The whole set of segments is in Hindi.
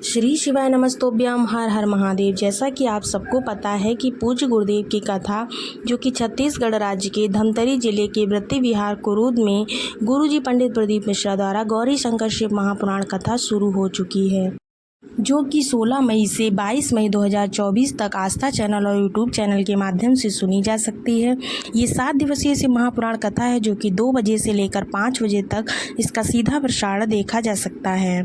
श्री शिवाय नमस्तोभ्यम हर हर महादेव। जैसा कि आप सबको पता है कि पूज्य गुरुदेव की कथा जो कि छत्तीसगढ़ राज्य के धमतरी जिले के वृत्ति विहार कुरूद में गुरुजी पंडित प्रदीप मिश्रा द्वारा गौरी शंकर शिव महापुराण कथा शुरू हो चुकी है, जो कि 16 मई से 22 मई 2024 तक आस्था चैनल और यूट्यूब चैनल के माध्यम से सुनी जा सकती है। ये 7 दिवसीय शिव महापुराण कथा है, जो कि 2 बजे से लेकर 5 बजे तक इसका सीधा प्रसारण देखा जा सकता है।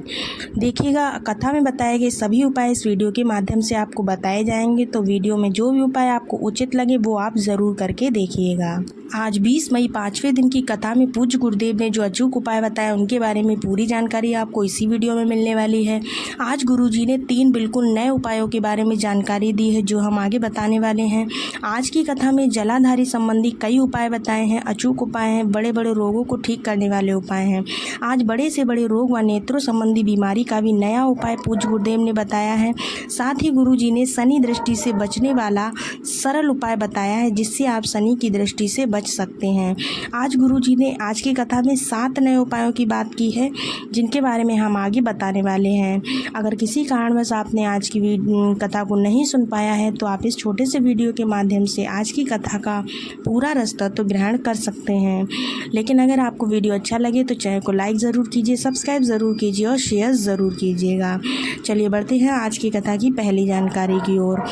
देखिएगा, कथा में बताए गए सभी उपाय इस वीडियो के माध्यम से आपको बताए जाएंगे, तो वीडियो में जो भी उपाय आपको उचित लगे वो आप ज़रूर करके देखिएगा। आज 20 मई 5वें दिन की कथा में पूज्य गुरुदेव ने जो अचूक उपाय बताए उनके बारे में पूरी जानकारी आपको इसी वीडियो में मिलने वाली है। आज गुरुजी ने 3 बिल्कुल नए उपायों के बारे में जानकारी दी है, जो हम आगे बताने वाले हैं। आज की कथा में जलाधारी संबंधी कई उपाय बताए हैं, अचूक उपाय हैं, बड़े बड़े रोगों को ठीक करने वाले उपाय हैं। आज बड़े से बड़े रोग व नेत्रों संबंधी बीमारी का भी नया उपाय पूज्य गुरुदेव ने बताया है। साथ ही गुरुजी ने शनि दृष्टि से बचने वाला सरल उपाय बताया है, जिससे आप शनि की दृष्टि से बच सकते हैं। आज गुरुजी ने आज की कथा में 7 नए उपायों की बात की है, जिनके बारे में हम आगे बताने वाले हैं। अगर किसी कारणवश आपने आज की कथा को नहीं सुन पाया है, तो आप इस छोटे से वीडियो के माध्यम से आज की कथा का पूरा रास्ता तो ग्रहण कर सकते हैं। लेकिन अगर आपको वीडियो अच्छा लगे तो चैनल को लाइक ज़रूर कीजिए, सब्सक्राइब ज़रूर कीजिए और शेयर ज़रूर कीजिएगा। चलिए बढ़ते हैं आज की कथा की पहली जानकारी की ओर।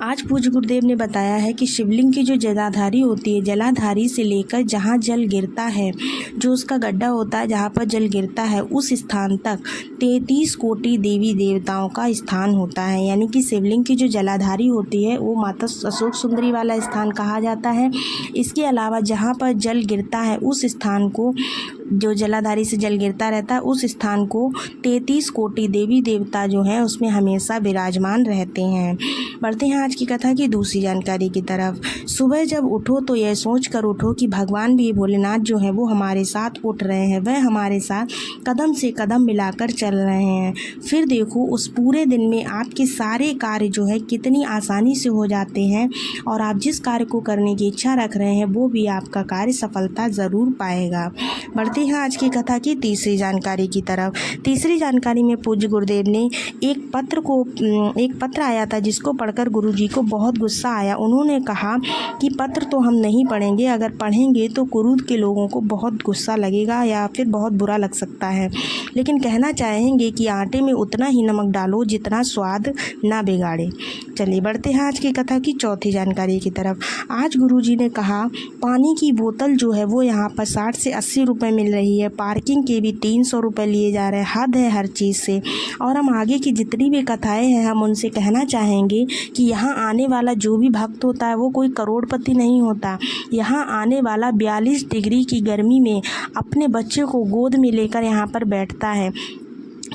आज पूज्य गुरुदेव ने बताया है कि शिवलिंग की जो जलाधारी होती है, जलाधारी से लेकर जहाँ जल गिरता है, जो उसका गड्ढा होता है जहाँ पर जल गिरता है, उस स्थान तक 33 कोटि देवी देवताओं का स्थान होता है। यानी कि शिवलिंग की जो जलाधारी होती है वो माता अशोक सुंदरी वाला स्थान कहा जाता है। इसके अलावा जहाँ पर जल गिरता है उस स्थान को, जो जलाधारी से जल गिरता रहता है उस स्थान को 33 कोटि देवी देवता जो हैं उसमें हमेशा विराजमान रहते हैं। बढ़ते हैं आज की कथा की दूसरी जानकारी की तरफ। सुबह जब उठो तो यह सोच कर उठो कि भगवान भी भोलेनाथ जो है वो हमारे साथ उठ रहे हैं, वह हमारे साथ कदम से कदम मिलाकर चल रहे हैं। फिर देखो उस पूरे दिन में आपके सारे कार्य जो है कितनी आसानी से हो जाते हैं, और आप जिस कार्य को करने की इच्छा रख रहे हैं वो भी आपका कार्य सफलता ज़रूर पाएगा। बढ़ते हैं आज की कथा की तीसरी जानकारी की तरफ। तीसरी जानकारी में पूज्य गुरुदेव ने एक पत्र आया था, जिसको पढ़कर गुरुजी को बहुत गुस्सा आया। उन्होंने कहा कि पत्र तो हम नहीं पढ़ेंगे, अगर पढ़ेंगे तो कुरूद के लोगों को बहुत गुस्सा लगेगा या फिर बहुत बुरा लग सकता है, लेकिन कहना चाहेंगे कि आटे में उतना ही नमक डालो जितना स्वाद ना बिगाड़े। चलिए बढ़ते हैं आज की कथा की चौथी जानकारी की तरफ। आज गुरुजी ने कहा पानी की बोतल जो है वो यहाँ पर 60 से 80 रुपये मिल रही है, पार्किंग के भी 300 रुपये लिए जा रहे हैं। हद है हर चीज़ से। और हम आगे की जितनी भी कथाएँ हैं हम उनसे कहना चाहेंगे कि यहाँ आने वाला जो भी भक्त होता है वो कोई करोड़पति नहीं होता। यहाँ आने वाला 42 डिग्री की गर्मी में अपने बच्चे को गोद में लेकर यहाँ पर बैठता है।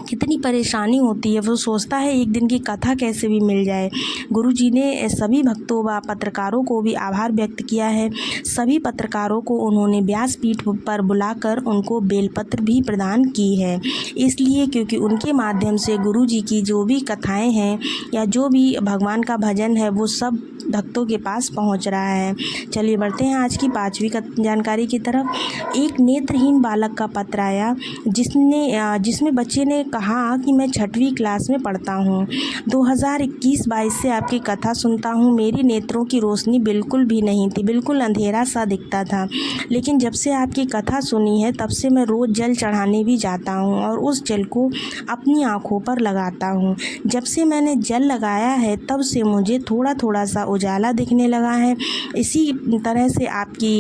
कितनी परेशानी होती है, वो सोचता है एक दिन की कथा कैसे भी मिल जाए। गुरुजी ने सभी भक्तों व पत्रकारों को भी आभार व्यक्त किया है। सभी पत्रकारों को उन्होंने व्यासपीठ पर बुलाकर उनको बेलपत्र भी प्रदान की है, इसलिए क्योंकि उनके माध्यम से गुरुजी की जो भी कथाएं हैं या जो भी भगवान का भजन है वो सब भक्तों के पास पहुंच रहा है। चलिए बढ़ते हैं आज की 5वीं जानकारी की तरफ। एक नेत्रहीन बालक का पत्र आया, जिसमें बच्चे ने कहा कि मैं 6वीं क्लास में पढ़ता हूँ, 2021-22 से आपकी कथा सुनता हूँ। मेरी नेत्रों की रोशनी बिल्कुल भी नहीं थी, बिल्कुल अंधेरा सा दिखता था, लेकिन जब से आपकी कथा सुनी है तब से मैं रोज़ जल चढ़ाने भी जाता हूँ और उस जल को अपनी आँखों पर लगाता हूँ। जब से मैंने जल लगाया है तब से मुझे थोड़ा थोड़ा सा उजाला दिखने लगा है। इसी तरह से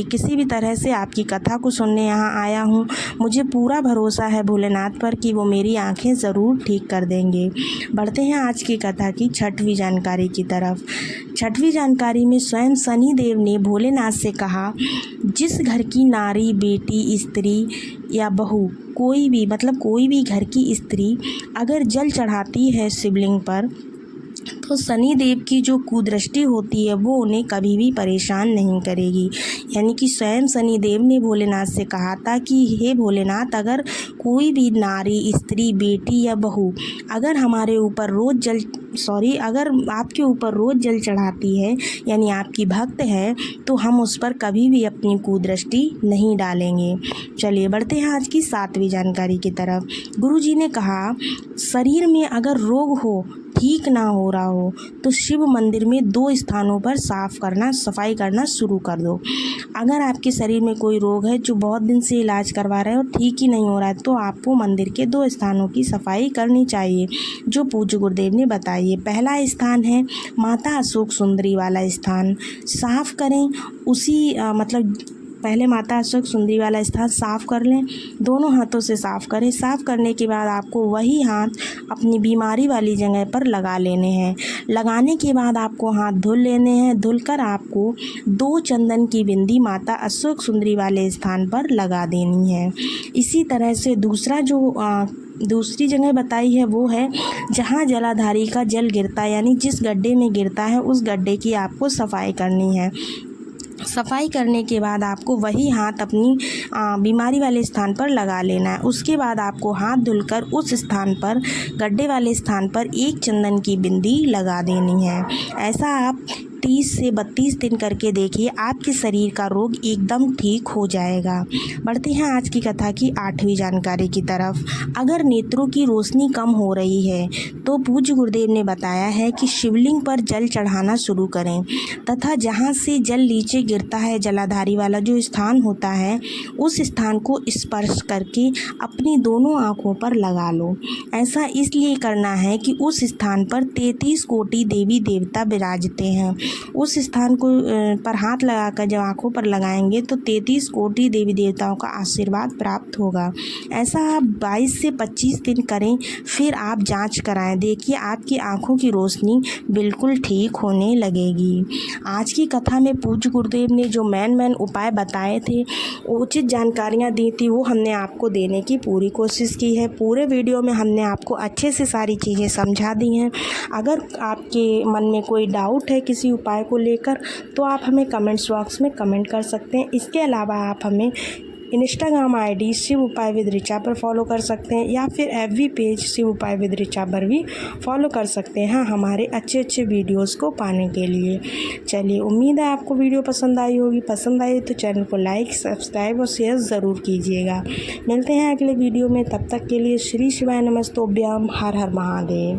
किसी भी तरह से आपकी कथा को सुनने यहाँ आया हूँ। मुझे पूरा भरोसा है भोलेनाथ पर कि वो मेरी आंखें ज़रूर ठीक कर देंगे। बढ़ते हैं आज की कथा की 6वीं जानकारी की तरफ। 6वीं जानकारी में स्वयं शनि देव ने भोलेनाथ से कहा, जिस घर की नारी, बेटी, स्त्री या बहू कोई भी घर की स्त्री अगर जल चढ़ाती है शिवलिंग पर, तो शनि देव की जो कुदृष्टि होती है वो उन्हें कभी भी परेशान नहीं करेगी। यानी कि स्वयं शनि देव ने भोलेनाथ से कहा था कि हे भोलेनाथ, अगर कोई भी नारी, स्त्री, बेटी या बहू अगर हमारे ऊपर रोज़ जल अगर आपके ऊपर रोज़ जल चढ़ाती है यानी आपकी भक्त है, तो हम उस पर कभी भी अपनी कुदृष्टि नहीं डालेंगे। चलिए बढ़ते हैं आज की 7वीं जानकारी की तरफ। गुरुजी ने कहा, शरीर में अगर रोग हो, ठीक ना हो रहा हो, तो शिव मंदिर में 2 स्थानों पर सफाई करना शुरू कर दो। अगर आपके शरीर में कोई रोग है जो बहुत दिन से इलाज करवा रहे हो, ठीक ही नहीं हो रहा है, तो आपको मंदिर के 2 स्थानों की सफाई करनी चाहिए जो पूज्य गुरुदेव ने बताई है। पहला स्थान है माता अशोक सुंदरी वाला स्थान, साफ करें। पहले माता अशोक सुंदरी वाला स्थान साफ़ कर लें, दोनों हाथों से साफ़ करें। साफ़ करने के बाद आपको वही हाथ अपनी बीमारी वाली जगह पर लगा लेने हैं। लगाने के बाद आपको हाथ धुल लेने हैं। धुलकर आपको 2 चंदन की बिंदी माता अशोक सुंदरी वाले स्थान पर लगा देनी है। इसी तरह से दूसरी जगह बताई है वो है जहाँ जलाधारी का जल गिरता है, यानी जिस गड्ढे में गिरता है उस गड्ढे की आपको सफाई करनी है। सफाई करने के बाद आपको वही हाथ अपनी बीमारी वाले स्थान पर लगा लेना है। उसके बाद आपको हाथ धुलकर उस स्थान पर, गड्ढे वाले स्थान पर 1 चंदन की बिंदी लगा देनी है। ऐसा आप 30 से 32 दिन करके देखिए, आपके शरीर का रोग एकदम ठीक हो जाएगा। बढ़ते हैं आज की कथा की 8वीं जानकारी की तरफ। अगर नेत्रों की रोशनी कम हो रही है तो पूज्य गुरुदेव ने बताया है कि शिवलिंग पर जल चढ़ाना शुरू करें तथा जहाँ से जल नीचे गिरता है, जलाधारी वाला जो स्थान होता है, उस स्थान को स्पर्श करके अपनी दोनों आँखों पर लगा लो। ऐसा इसलिए करना है कि उस स्थान पर 33 कोटि देवी देवता विराजते हैं। उस स्थान को पर हाथ लगाकर जब आँखों पर लगाएंगे तो 33 कोटि देवी देवताओं का आशीर्वाद प्राप्त होगा। ऐसा आप 22 से 25 दिन करें, फिर आप जांच कराएं। देखिए आपकी आँखों की रोशनी बिल्कुल ठीक होने लगेगी। आज की कथा में पूज्य गुरुदेव ने जो मेन उपाय बताए थे, उचित जानकारियाँ दी थी, वो हमने आपको देने की पूरी कोशिश की है। पूरे वीडियो में हमने आपको अच्छे से सारी चीज़ें समझा दी हैं। अगर आपके मन में कोई डाउट है किसी उपाय को लेकर, तो आप हमें कमेंट्स बॉक्स में कमेंट कर सकते हैं। इसके अलावा आप हमें इंस्टाग्राम आईडी शिव उपाय विद ऋचा पर फॉलो कर सकते हैं, या फिर FB पेज शिव उपाय विद ऋचा पर भी फॉलो कर सकते हैं, हमारे अच्छे वीडियोस को पाने के लिए। चलिए, उम्मीद है आपको वीडियो पसंद आई होगी। पसंद आई तो चैनल को लाइक, सब्सक्राइब और शेयर ज़रूर कीजिएगा। मिलते हैं अगले वीडियो में, तब तक के लिए श्री शिवाय नमस्तोभ्याम। हर हर महादेव।